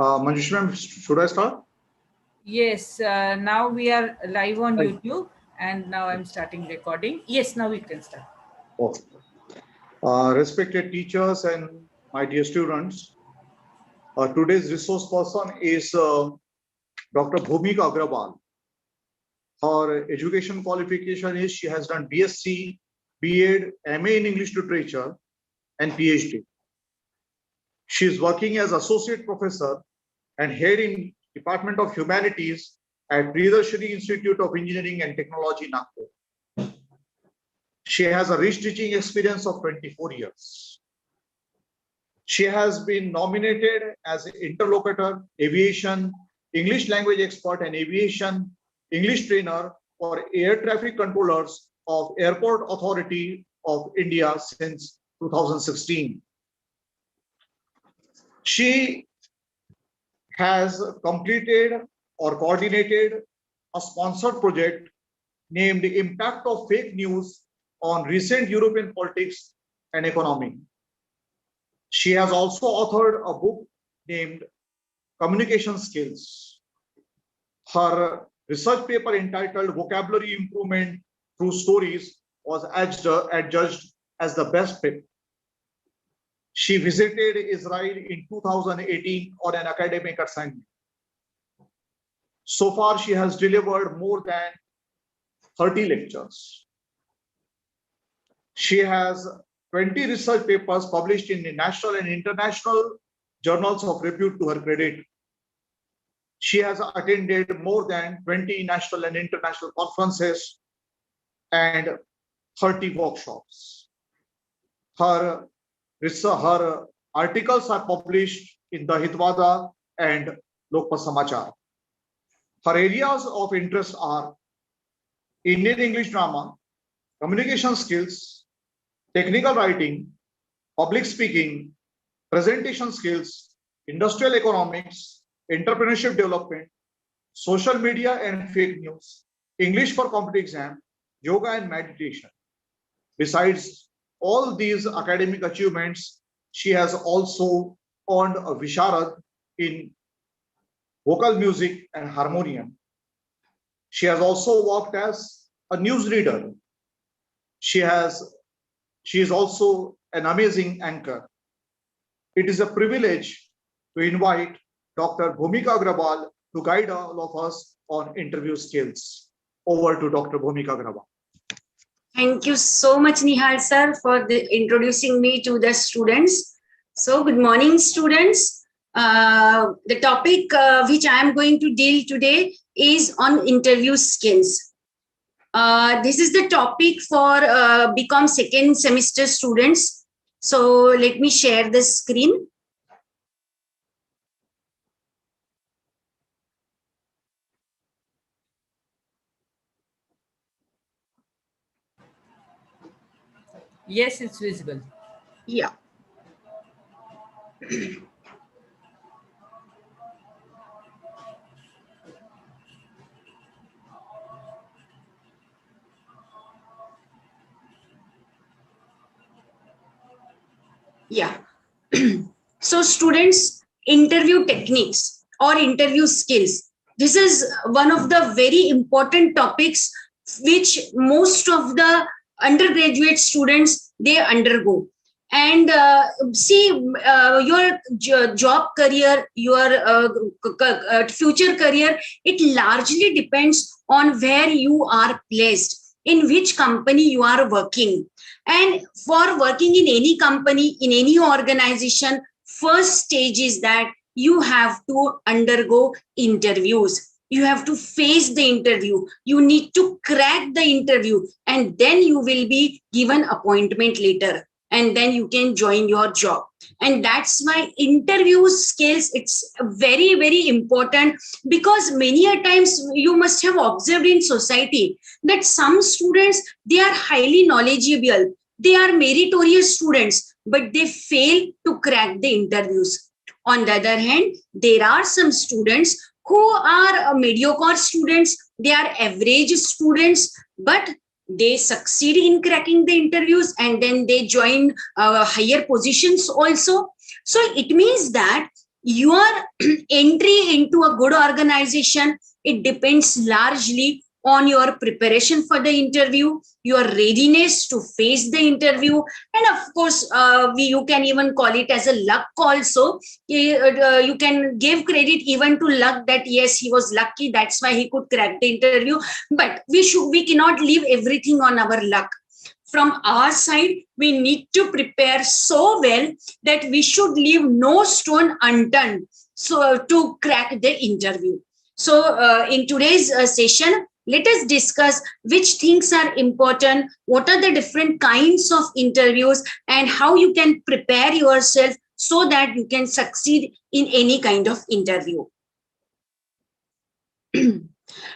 Manjushri ma'am, should I start? Yes, now we are live on Right. YouTube and now I'm starting recording. Yes, now we can start. Okay. Respected teachers and my dear students, today's resource person is Dr. Bhumika Agrawal. Her education qualification is she has done BSc, B.Ed, MA in English Literature, and PhD. She is working as associate professor and head in Department of Humanities at Priyadarshini Institute of Engineering and Technology, Nagpur. She has a rich teaching experience of 24 years. She has been nominated as an interlocutor, aviation, English language expert, and aviation English trainer for air traffic controllers of Airport Authority of India since 2016. She has completed or coordinated a sponsored project named Impact of Fake News on Recent European Politics and Economy. She has also authored a book named Communication Skills. Her research paper entitled Vocabulary Improvement Through Stories was adjudged as the best paper. She visited Israel in 2018 on an academic assignment. So far, she has delivered more than 30 lectures. She has 20 research papers published in the national and international journals of repute to her credit. She has attended more than 20 national and international conferences and 30 workshops. Her articles are published in the Hitwada and Lokpat Samachar. Her areas of interest are Indian English drama, communication skills, technical writing, public speaking, presentation skills, industrial economics, entrepreneurship development, social media and fake news, English for competitive exam, yoga and meditation. Besides all these academic achievements, she has also earned a Visharad in vocal music and harmonium. She has also worked as a newsreader. She is also an amazing anchor. It is a privilege to invite Dr. Bhumika Agrawal to guide all of us on interview skills. Over to Dr. Bhumika Agrawal. Thank you so much, Nihal sir, for introducing me to the students. So, good morning, students. The topic which I am going to deal today is on interview skills. This is the topic for BCom second semester students. So, let me share the screen. Yes, it's visible. Yeah. Yeah. So students, interview techniques or interview skills. This is one of the very important topics which most of the undergraduate students, they undergo. And your job career, your future career, it largely depends on where you are placed, in which company you are working. And for working in any company, in any organization, first stage is that you have to undergo interviews. You have to face the interview. You need to crack the interview, and then you will be given appointment later. And then you can join your job. And that's why interview skills, it's very, very important, because many a times you must have observed in society that some students, they are highly knowledgeable, they are meritorious students, but they fail to crack the interviews. On the other hand, there are some students who are mediocre students, they are average students, but they succeed in cracking the interviews, and then they join higher positions also. So it means that your entry into a good organization, it depends largely on your preparation for the interview, your readiness to face the interview, and of course, you can even call it as a luck also. You can give credit even to luck that yes, he was lucky, that's why he could crack the interview. But we cannot leave everything on our luck. From our side, we need to prepare so well that we should leave no stone unturned so to crack the interview. So in today's session, let us discuss which things are important, what are the different kinds of interviews, and how you can prepare yourself so that you can succeed in any kind of interview.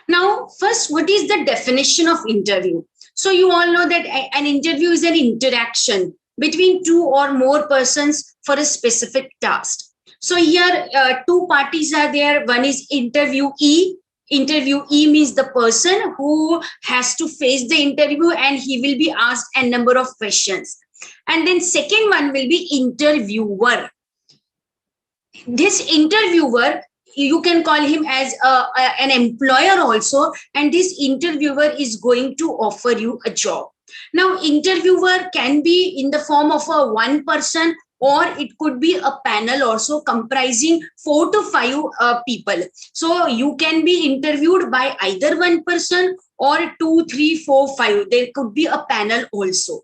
Now, first, what is the definition of interview? So you all know that an interview is an interaction between two or more persons for a specific task. So here, two parties are there. One is interviewee. Interviewee means the person who has to face the interview and he will be asked a number of questions. And then second one will be interviewer. This interviewer, you can call him as an employer also, and this interviewer is going to offer you a job. Now, interviewer can be in the form of a one person, or it could be a panel also comprising 4 to 5 people. So you can be interviewed by either one person or 2, 3, 4, 5. There could be a panel also.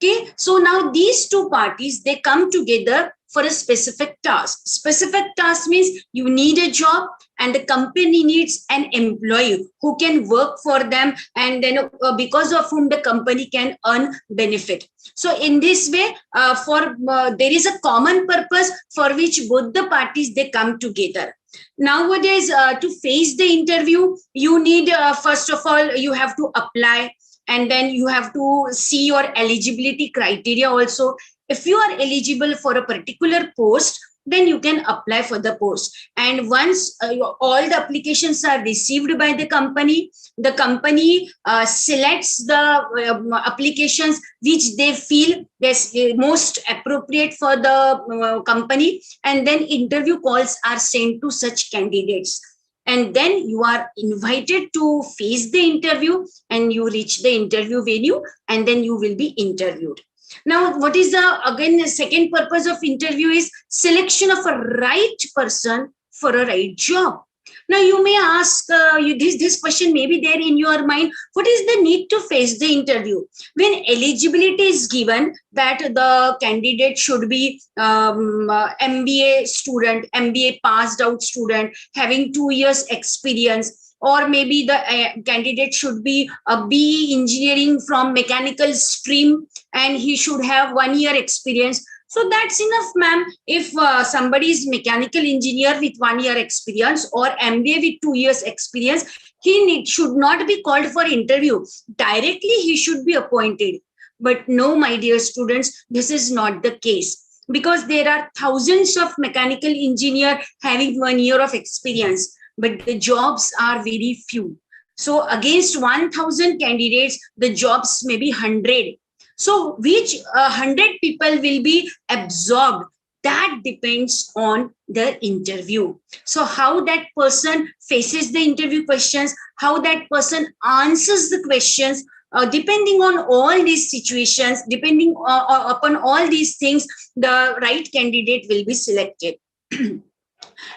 Okay, so now these two parties, they come together for a specific task. Specific task means you need a job and the company needs an employee who can work for them, and then because of whom the company can earn benefit. So in this way, there is a common purpose for which both the parties, they come together. Nowadays, to face the interview, you need, first of all, you have to apply, and then you have to see your eligibility criteria also. If you are eligible for a particular post, then you can apply for the post. And once all the applications are received by the company selects the applications which they feel is most appropriate for the company, and then interview calls are sent to such candidates. And then you are invited to face the interview, and you reach the interview venue, and then you will be interviewed. Now, what is the second purpose of interview is selection of a right person for a right job. Now, you may ask, this question may be there in your mind. What is the need to face the interview? When eligibility is given that the candidate should be MBA student, MBA passed out student, having 2 years experience, or maybe the candidate should be a BE engineering from mechanical stream and he should have 1 year experience. So that's enough, ma'am. If somebody is mechanical engineer with 1 year experience or MBA with 2 years experience, he should not be called for interview. Directly, he should be appointed. But no, my dear students, this is not the case, because there are thousands of mechanical engineer having 1 year of experience, but the jobs are very few. So against 1,000 candidates, the jobs may be 100. So which 100 people will be absorbed? That depends on the interview. So how that person faces the interview questions, how that person answers the questions, depending on all these situations, depending upon all these things, the right candidate will be selected.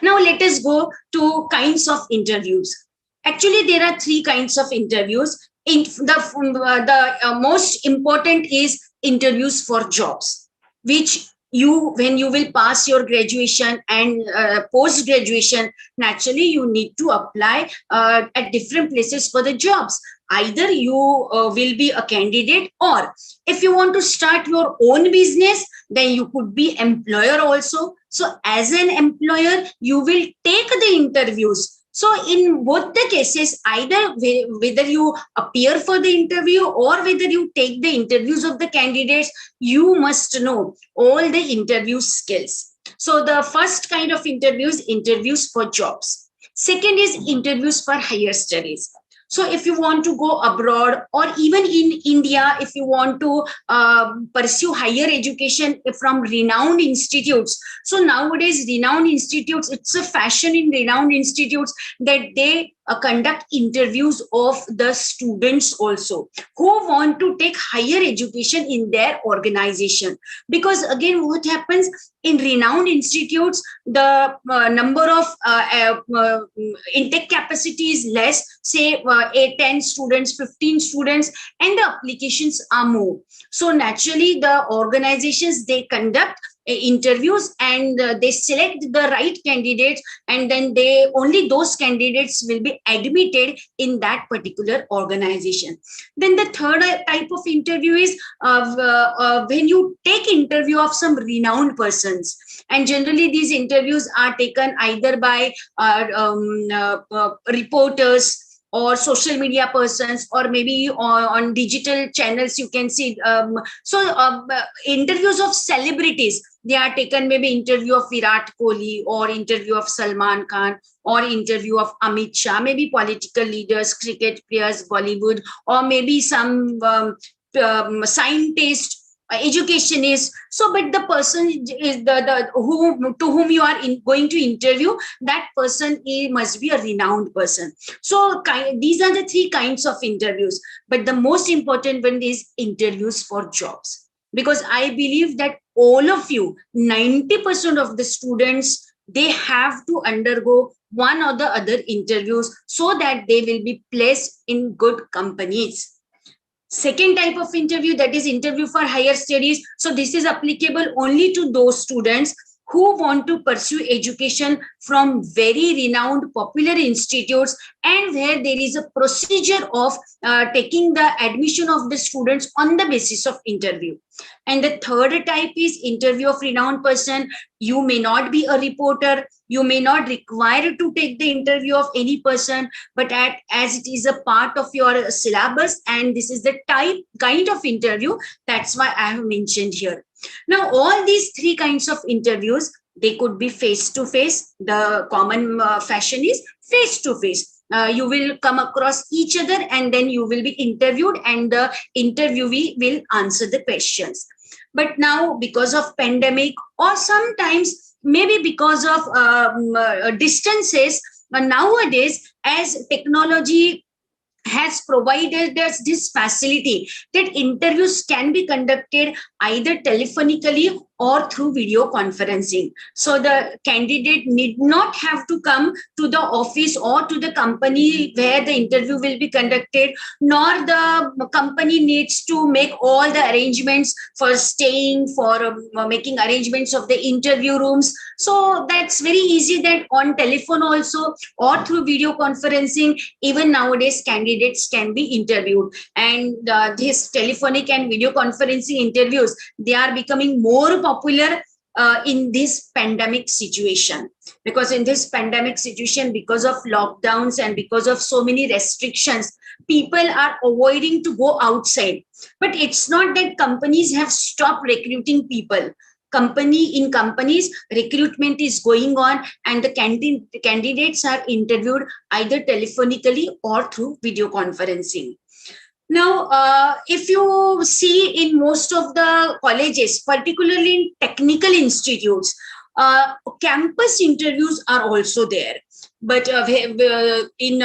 Now let us go to kinds of interviews. Actually, there are 3 kinds of interviews. The most important is interviews for jobs, which when you will pass your graduation and post-graduation, naturally you need to apply at different places for the jobs. Either you will be a candidate, or if you want to start your own business, then you could be employer also. So as an employer, you will take the interviews. So in both the cases, either whether you appear for the interview or whether you take the interviews of the candidates, you must know all the interview skills. So the first kind of interviews for jobs. Second is interviews for higher studies. So if you want to go abroad, or even in India, if you want to pursue higher education from renowned institutes. So nowadays, renowned institutes, it's a fashion in renowned institutes that they conduct interviews of the students also who want to take higher education in their organization. Because again, what happens in renowned institutes, the number of intake capacity is less, say 8, 10 students, 15 students, and the applications are more. So naturally, the organizations, they conduct interviews, and they select the right candidates, and then only those candidates will be admitted in that particular organization. Then the third type of interview is when you take interview of some renowned persons, and generally these interviews are taken either by reporters or social media persons, or maybe on digital channels you can see. Interviews of celebrities, they are taken, maybe interview of Virat Kohli, or interview of Salman Khan, or interview of Amit Shah, maybe political leaders, cricket players, Bollywood, or maybe some scientist, educationist. So but the person is to whom you are going to interview, that person must be a renowned person. So these are the three kinds of interviews, but the most important one is interviews for jobs. Because I believe that all of you, 90% of the students, they have to undergo one or the other interviews so that they will be placed in good companies. Second type of interview, that is interview for higher studies. So this is applicable only to those students who want to pursue education from very renowned popular institutes, and where there is a procedure of taking the admission of the students on the basis of interview. And the third type is interview of renowned person. You may not be a reporter, you may not require to take the interview of any person, but as it is a part of your syllabus, and this is the kind of interview, that's why I have mentioned here. Now, all these three kinds of interviews, they could be face-to-face. The common fashion is face-to-face. You will come across each other, and then you will be interviewed, and the interviewee will answer the questions. But now, because of pandemic, or sometimes maybe because of distances, nowadays, as technology has provided us this facility, that interviews can be conducted either telephonically or through video conferencing. So the candidate need not have to come to the office or to the company where the interview will be conducted, nor the company needs to make all the arrangements for staying, for making arrangements of the interview rooms. So that's very easy, that on telephone also or through video conferencing, even nowadays candidates can be interviewed. And this telephonic and video conferencing interviews, they are becoming more popular in this pandemic situation. Because in this pandemic situation, because of lockdowns and because of so many restrictions, people are avoiding to go outside. But it's not that companies have stopped recruiting people. In companies, recruitment is going on, and the candidates are interviewed either telephonically or through video conferencing. Now, if you see in most of the colleges, particularly in technical institutes, campus interviews are also there. But in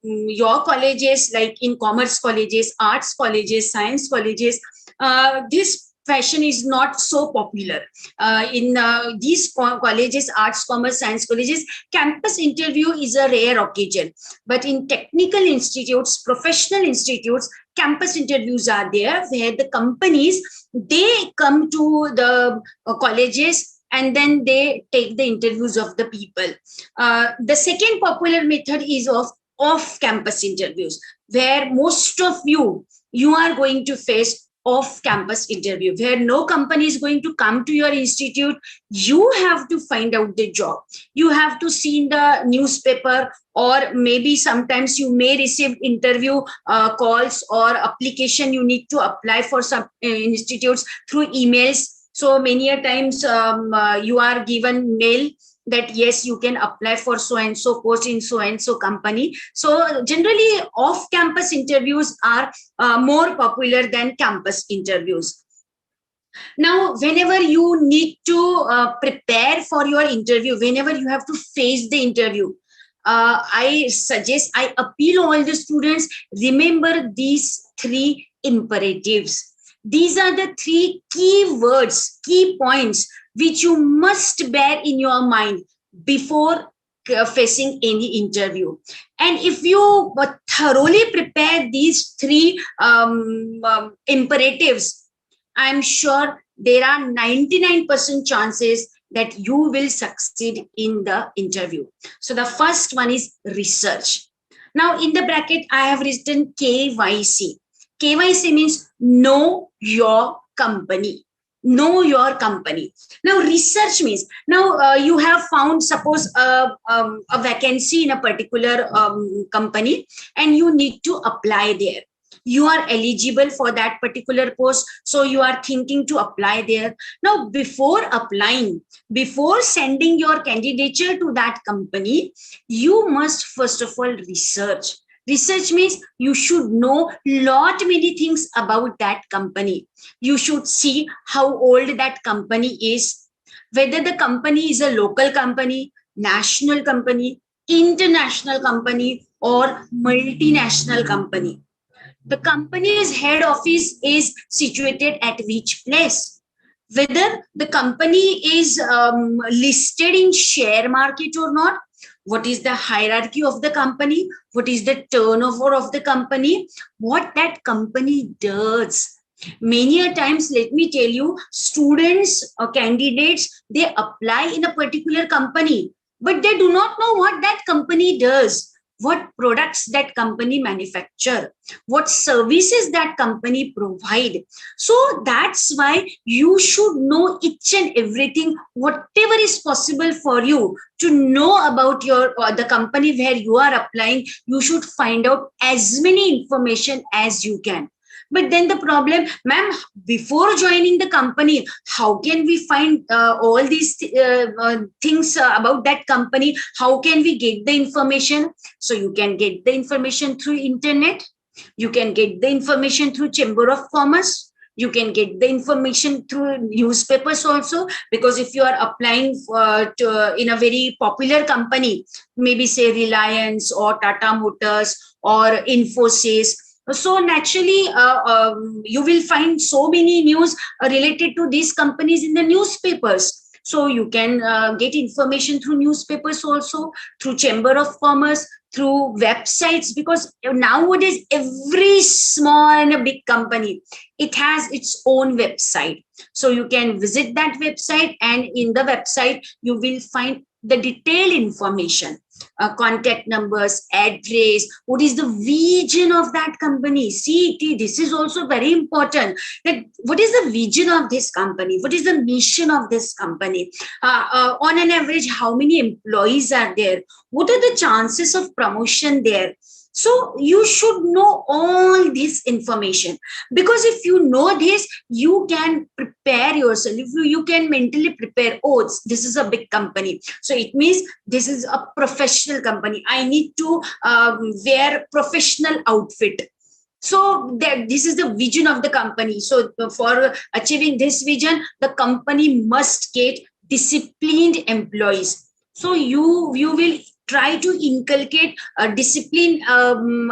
your colleges, like in commerce colleges, arts colleges, science colleges, this fashion is not so popular. In these colleges, arts, commerce, science colleges, campus interview is a rare occasion. But in technical institutes, professional institutes, campus interviews are there, where the companies, they come to the colleges and then they take the interviews of the people. The second popular method is of off-campus interviews, where most of you are going to face off-campus interview, where no company is going to come to your institute. You have to find out the job. You have to see in the newspaper, or maybe sometimes you may receive interview calls or application. You need to apply for some institutes through emails. So many a times you are given mail that yes, you can apply for so and so post in so and so company. So generally off campus interviews are more popular than campus interviews. Now, whenever you need to prepare for your interview, whenever you have to face the interview, I appeal all the students, remember these three imperatives. These are the three key words, key points, which you must bear in your mind before facing any interview. And if you thoroughly prepare these three imperatives, I'm sure there are 99% chances that you will succeed in the interview. So the first one is research. Now in the bracket, I have written KYC. KYC means know your company. Know your company. Now research means, now you have found, suppose a vacancy in a particular company, and you need to apply there. You are eligible for that particular post, so you are thinking to apply there. Now before applying, before sending your candidature to that company, you must first of all research. Research means you should know lot many things about that company. You should see how old that company is, whether the company is a local company, national company, international company, or multinational company. The company's head office is situated at which place, whether the company is listed in share market or not, what is the hierarchy of the company, what is the turnover of the company, what that company does. Many a times, let me tell you, students or candidates, they apply in a particular company, but they do not know what that company does, what products that company manufacture, what services that company provide. So that's why you should know each and everything, whatever is possible for you to know about your the company where you are applying. You should find out as many information as you can. But then the problem, ma'am, before joining the company, how can we find all these things about that company? How can we get the information? So you can get the information through internet. You can get the information through Chamber of Commerce. You can get the information through newspapers also, because if you are applying in a very popular company, maybe say Reliance or Tata Motors or Infosys, so naturally you will find so many news related to these companies in the newspapers. So you can get information through newspapers also, through Chamber of Commerce, through websites, because nowadays every small and a big company, it has its own website. So you can visit that website, and in the website you will find the detailed information, contact numbers, address, what is the vision of that company. See, this is also very important, that what is the vision of this company, what is the mission of this company, on an average how many employees are there, what are the chances of promotion there. So you should know all this information, because if you know this, you can prepare yourself. If you can mentally prepare, oh, this is a big company, so it means this is a professional company. I need to wear professional outfit. So this is the vision of the company. So for achieving this vision, the company must get disciplined employees. So you will try to inculcate a disciplined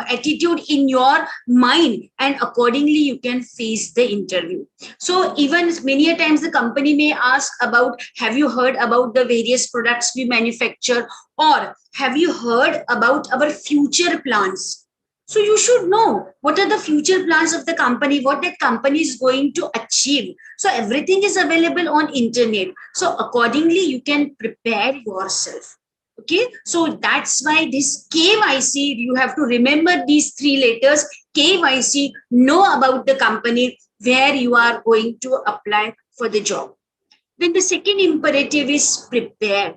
attitude in your mind, and accordingly you can face the interview. So even many a times the company may ask about, have you heard about the various products we manufacture, or have you heard about our future plans. So you should know what are the future plans of the company, what that company is going to achieve. So everything is available on internet. So accordingly you can prepare yourself. Okay, so that's why this KYC, you have to remember these three letters. KYC, know about the company where you are going to apply for the job. Then the second imperative is prepare.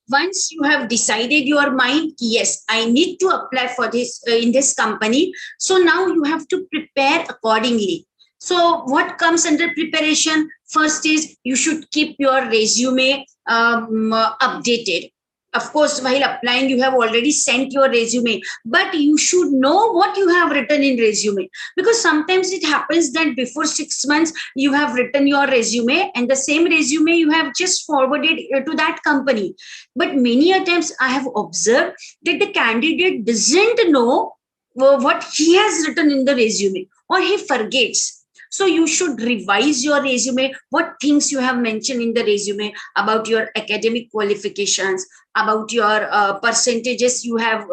Once you have decided your mind, yes, I need to apply for this in this company. So now you have to prepare accordingly. So what comes under preparation? First is you should keep your resume updated. Of course, while applying, you have already sent your resume, but you should know what you have written in resume, because sometimes it happens that before 6 months you have written your resume and the same resume you have just forwarded to that company. But many a times I have observed that the candidate doesn't know what he has written in the resume, or he forgets. So you should revise your resume, what things you have mentioned in the resume about your academic qualifications, about your percentages you have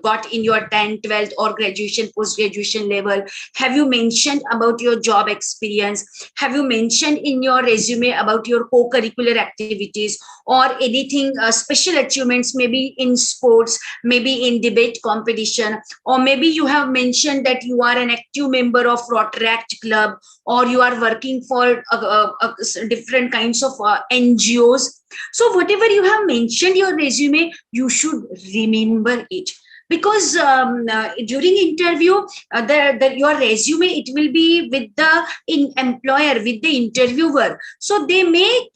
got in your 10th, 12th or graduation, post-graduation level. Have you mentioned about your job experience? Have you mentioned in your resume about your co-curricular activities or anything, special achievements, maybe in sports, maybe in debate competition, or maybe you have mentioned that you are an active member of Rotaract Club, or you are working for different kinds of NGOs. So whatever you have mentioned your resume, you should remember it, because during interview, your resume, it will be with the employer, with the interviewer. So they may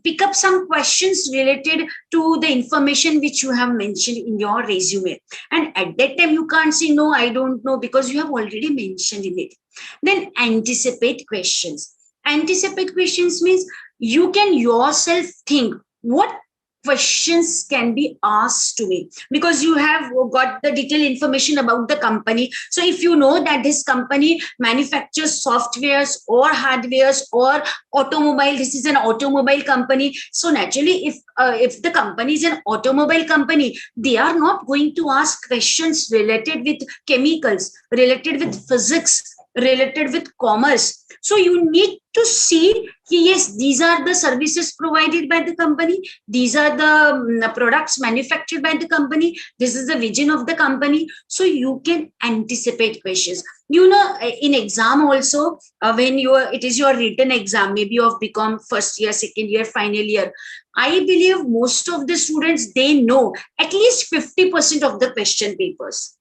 pick up some questions related to the information which you have mentioned in your resume. And at that time, you can't say, no, I don't know, because you have already mentioned in it. Then anticipate questions. Anticipate questions means you can yourself think what questions can be asked to me, because you have got the detailed information about the company. So if you know that this company manufactures softwares or hardwares or automobile, this is an automobile company. So naturally, if the company is an automobile company, they are not going to ask questions related with chemicals, related with physics, related with commerce. So you need to see, yes, these are the services provided by the company. These are the products manufactured by the company. This is the vision of the company. So you can anticipate questions. You know, in exam also, when it is your written exam, maybe of BCom first year, second year, final year, I believe most of the students, they know at least 50% of the question papers.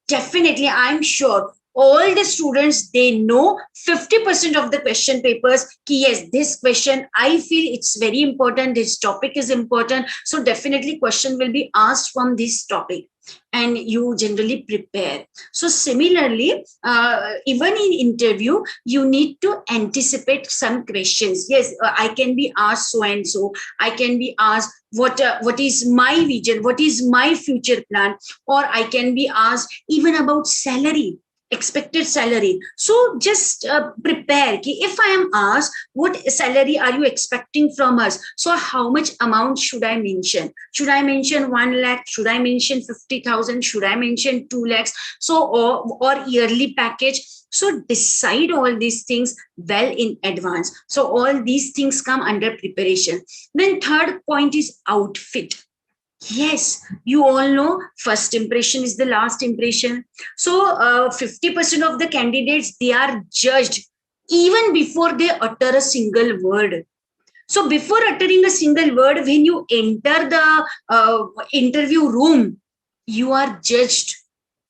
Definitely, I'm sure all the students, they know 50% of the question papers. Yes, this question, I feel it's very important, this topic is important, so definitely question will be asked from this topic, and you generally prepare. So similarly, even in interview, you need to anticipate some questions. Yes, I can be asked so and so. I can be asked what is my vision, what is my future plan, or I can be asked even about salary, expected salary. So just prepare. If I am asked, what salary are you expecting from us? So how much amount should I mention? Should I mention 1 lakh? Should I mention 50,000? Should I mention 2 lakhs? So, or yearly package. So decide all these things well in advance. So all these things come under preparation. Then third point is outfit. Yes, you all know first impression is the last impression. So 50% of the candidates, they are judged even before they utter a single word. So before uttering a single word, when you enter the interview room, you are judged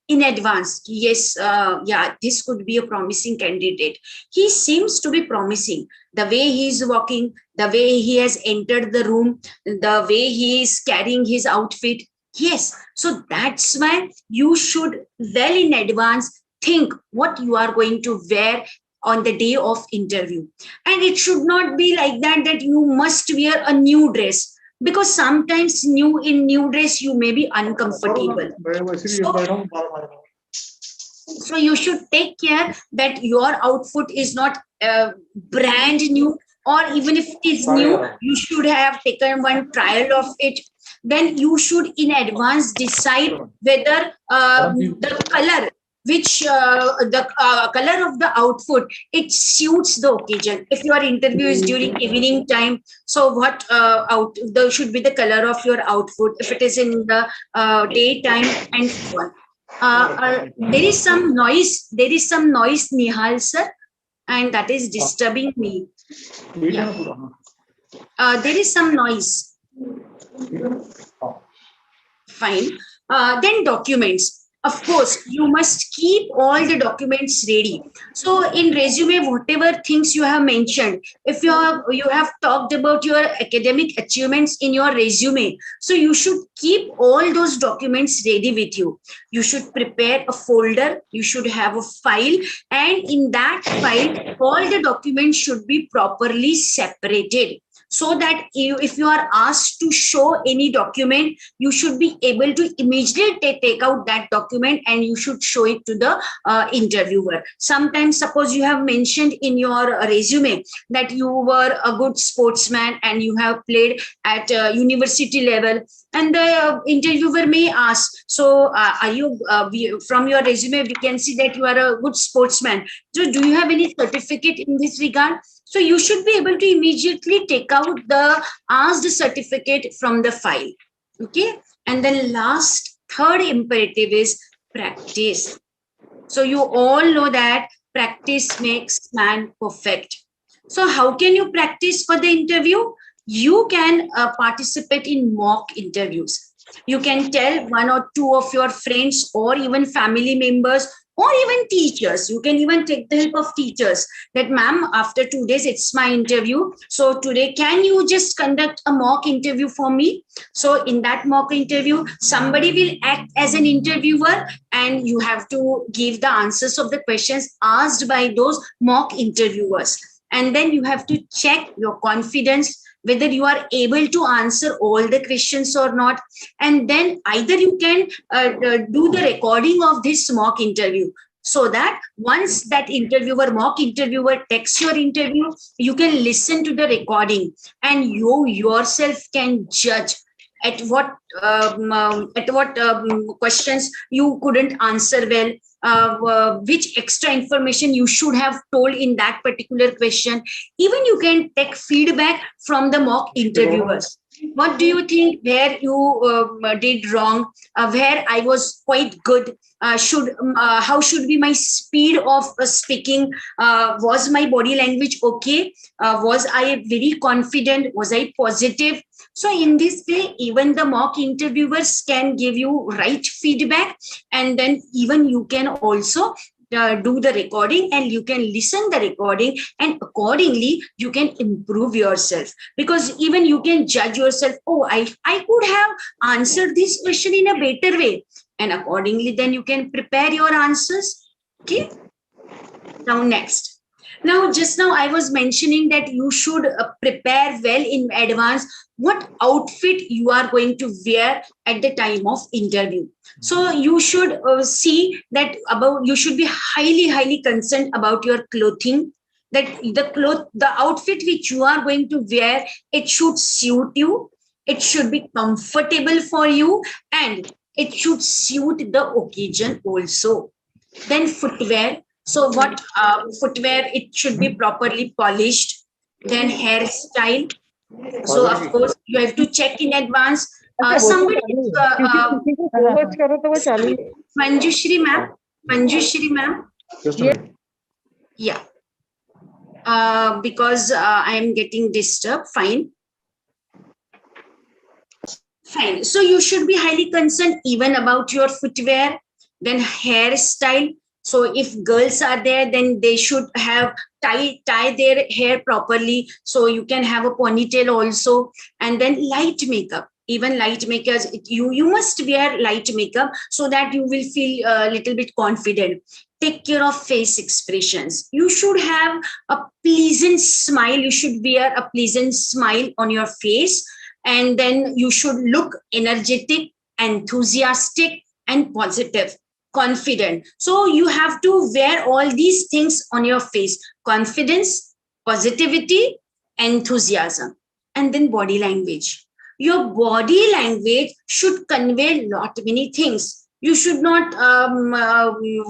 in advance. Yes, yeah, this could be a promising candidate. He seems to be promising. The way he is walking, the way he has entered the room, the way he is carrying his outfit. Yes, so that's why you should well in advance think what you are going to wear on the day of interview. And it should not be like that you must wear a new dress, because sometimes new dress you may be uncomfortable. So you should take care that your outfit is not brand new, or even if it is new, you should have taken one trial of it. Then you should in advance decide whether the color, which the color of the outfit, it suits the occasion. If your interview is during evening time, so what should be the color of your outfit? If it is in the daytime, and so on. There is some noise. There is some noise, Nihal sir, and that is disturbing me. Yeah. There is some noise. Fine. Then documents. Of course, you must keep all the documents ready. So in resume, whatever things you have mentioned, if you have talked about your academic achievements in your resume, so you should keep all those documents ready with you. You should prepare a folder, you should have a file, and in that file, all the documents should be properly separated, so that if you are asked to show any document, you should be able to immediately take out that document and you should show it to the interviewer. Sometimes, suppose you have mentioned in your resume that you were a good sportsman and you have played at university level, and the interviewer may ask, so are you from your resume we can see that you are a good sportsman, so do you have any certificate in this regard? So you should be able to immediately take out the asked certificate from the file. Okay. And then last, third imperative is practice. So you all know that practice makes man perfect. So how can you practice for the interview? You can participate in mock interviews. You can tell one or two of your friends or even family members or even teachers. You can even take the help of teachers that, ma'am, after 2 days, it's my interview. So today, can you just conduct a mock interview for me? So in that mock interview, somebody will act as an interviewer and you have to give the answers of the questions asked by those mock interviewers. And then you have to check your confidence, whether you are able to answer all the questions or not. And then either you can do the recording of this mock interview, so that once that mock interviewer takes your interview, you can listen to the recording and you yourself can judge at what questions you couldn't answer well, which extra information you should have told in that particular question. Even you can take feedback from the mock interviewers. What do you think where you did wrong, where I was quite good? How should be my speed of speaking? Was my body language okay? Was I very confident? Was I positive? So in this way, even the mock interviewers can give you right feedback, and then even you can also do the recording and you can listen the recording, and accordingly you can improve yourself, because even you can judge yourself, oh, I could have answered this question in a better way, and accordingly then you can prepare your answers. Okay. Now next. Now, just now I was mentioning that you should prepare well in advance what outfit you are going to wear at the time of interview. So you should see that you should be highly concerned about your clothing, that the outfit which you are going to wear, it should suit you, it should be comfortable for you, and it should suit the occasion also. Then footwear. So what footwear, it should be properly polished. Then hairstyle. So of course you have to check in advance. Somebody, Manjushri ma'am. Just a minute. Yeah. Because I am getting disturbed. Fine. So you should be highly concerned even about your footwear. Then hairstyle. So if girls are there, then they should have tie their hair properly. So you can have a ponytail also. And then light makeup. Even light makers, you must wear light makeup so that you will feel a little bit confident. Take care of face expressions. You should have a pleasant smile. You should wear a pleasant smile on your face. And then you should look energetic, enthusiastic, and positive. Confident. So you have to wear all these things on your face: confidence, positivity, enthusiasm. And then body language. Your body language should convey many things. You should not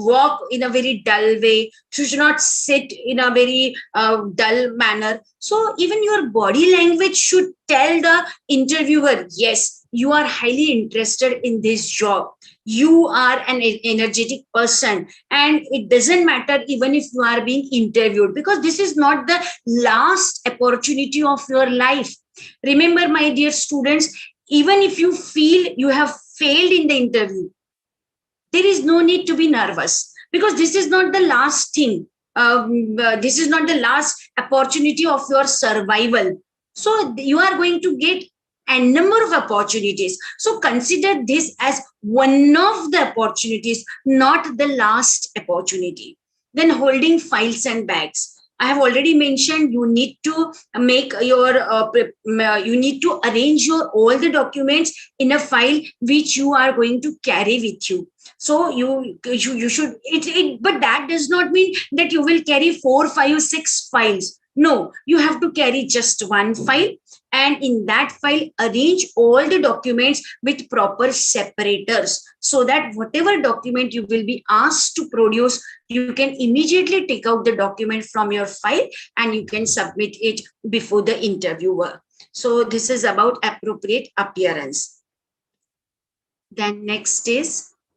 walk in a very dull way. You should not sit in a very dull manner. So even your body language should tell the interviewer, yes, you are highly interested in this job. You are an energetic person, and it doesn't matter even if you are being interviewed, because this is not the last opportunity of your life. Remember, my dear students, even if you feel you have failed in the interview, there is no need to be nervous, because this is not the last thing. This is not the last opportunity of your survival. So you are going to get a number of opportunities. So consider this as one of the opportunities, not the last opportunity. Then holding files and bags. I have already mentioned you need to make your, you need to arrange your all the documents in a file which you are going to carry with you. So you should, but that does not mean that you will carry 4, 5, 6 files. No, you have to carry just one file, and in that file arrange all the documents with proper separators, so that whatever document you will be asked to produce, you can immediately take out the document from your file and you can submit it before the interviewer. So this is about appropriate appearance. Then next is